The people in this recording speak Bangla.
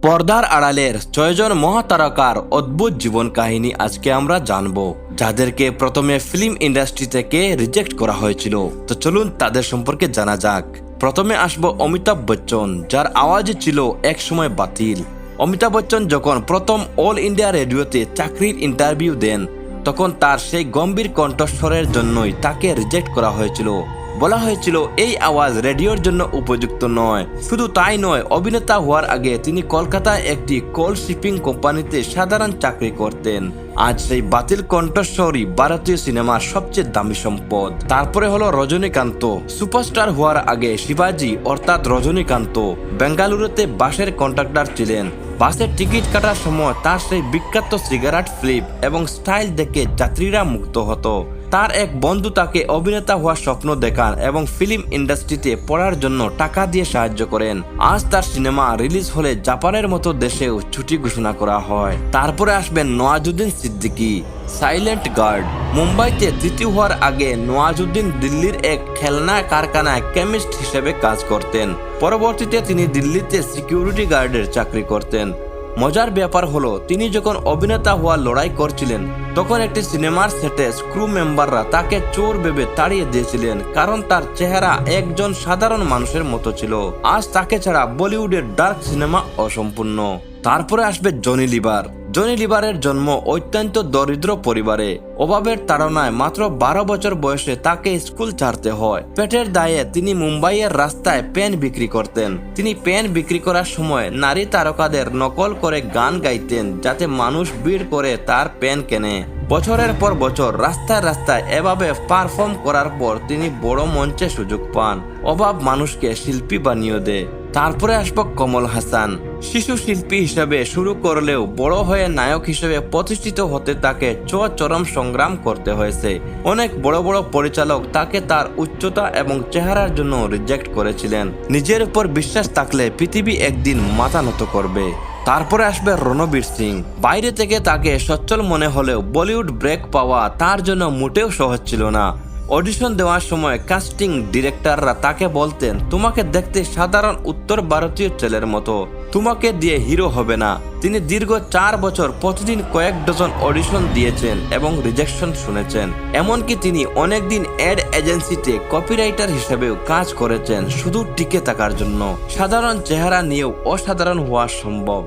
পর্দার আড়ালের ৬ জন মহাতারকার অদ্ভুত জীবন কাহিনী আজকে আমরা জানবো, যাদেরকে প্রথমে ফিল্ম ইন্ডাস্ট্রি থেকে রিজেক্ট করা হয়েছিল। তো চলুন তাদের সম্পর্কে জানা যাক। প্রথমে আসবো অমিতাভ বচ্চন, যার আওয়াজ ছিল এক সময় বাতিল। অমিতাভ বচ্চন যখন প্রথম অল ইন্ডিয়া রেডিওতে চাকরির ইন্টারভিউ দেন, তখন তার সেই গম্ভীর কণ্ঠস্বরের জন্যই তাকে রিজেক্ট করা হয়েছিল। বলা হয়েছিল এই আওয়াজ রেডিওর জন্য উপযুক্ত নয়। শুধু তাই নয়, অভিনেতা হওয়ার আগে তিনি কলকাতায় একটি কোল শিপিং কোম্পানিতে সাধারণ চাকরি করতেন। আজ সেই বাতিল কণ্ঠস্বরই ভারতীয় সিনেমার সবচেয়ে দামি সম্পদ। তারপরে হলো রজনীকান্ত। সুপারস্টার হওয়ার আগে শিবাজি অর্থাৎ রজনীকান্ত বেঙ্গালুরুতে বাসের কন্ট্রাক্টর ছিলেন। বাসের টিকিট কাটার সময় তার সেই বিখ্যাত সিগারেট ফ্লিপ এবং স্টাইল দেখে যাত্রীরা মুগ্ধ হতো। তার এক বন্ধু তাকে অভিনেতা হওয়ার স্বপ্ন দেখান এবং ফিল্ম ইন্ডাস্ট্রিতে পড়ার জন্য টাকা দিয়ে সাহায্য করেন। আজ তার সিনেমা রিলিজ হলে জাপানের মতো দেশেও ছুটি ঘোষণা করা হয়। তারপরে আসবেন নওয়াজুদ্দিন সিদ্দিকী, সাইলেন্ট গার্ড। মুম্বাইতে তৃতীয় হওয়ার আগে নওয়াজুদ্দিন দিল্লির এক খেলনা কারখানায় কেমিস্ট হিসেবে কাজ করতেন। পরবর্তীতে তিনি দিল্লিতে সিকিউরিটি গার্ডের চাকরি করতেন। মজার ব্যাপার হলো, তিনি যখন অভিনেতা হওয়ার লড়াই করছিলেন, তখন একটি সিনেমার সেটে ক্রু মেম্বাররা তাকে চোর ভেবে তাড়িয়ে দিয়েছিলেন, কারণ তার চেহারা একজন সাধারণ মানুষের মতো ছিল। আজ তাকে ছাড়া বলিউডের ডার্ক সিনেমা অসম্পূর্ণ। তারপরে আসবে জনি লিভার। জনি লিভারের জন্ম অত্যন্ত দরিদ্র পরিবারে। অভাবের তাড়নায় মাত্র 12 বছর বয়সে তাকে স্কুল ছাড়তে হয়। পেটের দায়ে তিনি মুম্বাইয়ের রাস্তায় পেন বিক্রি করতেন। তিনি পেন বিক্রি করার সময় নারী তারকাদের নকল করে গান গাইতেন, যাতে মানুষ ভিড় করে তার পেন কেনে। বছরের পর বছর রাস্তায় রাস্তায় এভাবে পারফর্ম করার পর তিনি বড় মঞ্চে সুযোগ পান। অভাব মানুষকে শিল্পী বানিয়ে দেয়। তারপরে আসবো কমল হাসান। শিশু শিল্পী হিসেবে শুরু করলেও বড় হয়ে নায়ক হিসেবে প্রতিষ্ঠিত হতে তাকে চরম সংগ্রাম করতে হয়েছে। অনেক বড় বড় পরিচালক তাকে তার উচ্চতা এবং চেহারার জন্য রিজেক্ট করেছিলেন। নিজের উপর বিশ্বাস থাকলে পৃথিবী একদিন মাথা নত করবে। তারপরে আসবে রণবীর সিং। বাইরে থেকে তাকে সচ্ছল মনে হলেও বলিউড ব্রেক পাওয়া তার জন্য মোটেও সহজ ছিল না। অডিশন দেওয়ার সময় কাস্টিং ডিরেক্টররা তাকে বলতেন, তোমাকে দেখতে সাধারণ উত্তর ভারতীয় ছেলের মতো, তোমাকে দিয়ে হিরো হবে না। তিনি দীর্ঘ 4 বছর প্রতিদিন কয়েক ডজন অডিশন দিয়েছেন এবং রিজেকশন শুনেছেন। এমনকি তিনি অনেকদিন অ্যাড এজেন্সিতে কপিরাইটার হিসেবেও কাজ করেছেন, শুধু টিকে থাকার জন্য। সাধারণ চেহারা নিয়েও অসাধারণ হওয়া সম্ভব।